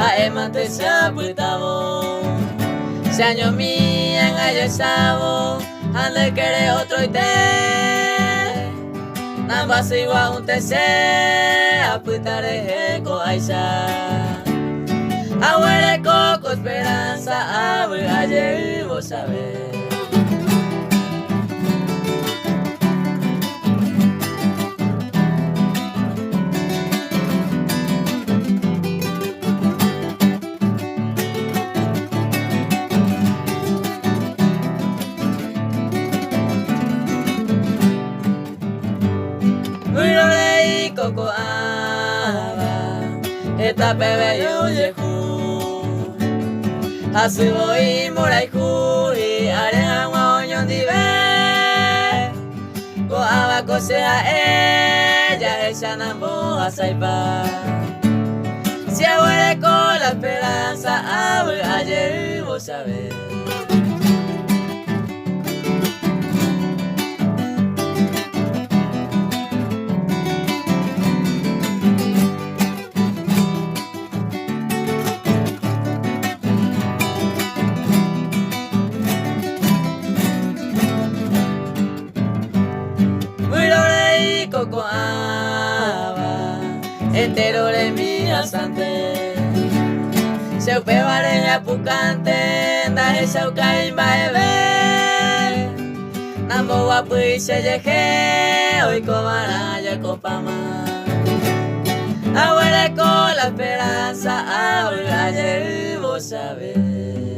Aemante saputavo se año mi en ayo sabo ande quere otro ite namba siwa un tese aputare ko aisha abuele coco esperanza abre ayer vos sabés. Coco aba, esta bebe yo yehu, asubo y moraihu y areja guañón dive, co aba cosea ella ella nambo asaipa, si abuele con la esperanza abre ayer vos sabés. Coco aba, entero le mira sante, se upevare ya pucante, da esa ucain baebe, nambo guapi se yeje, hoy cobaraya copama, abuele con la esperanza, abre ayer vos sabés.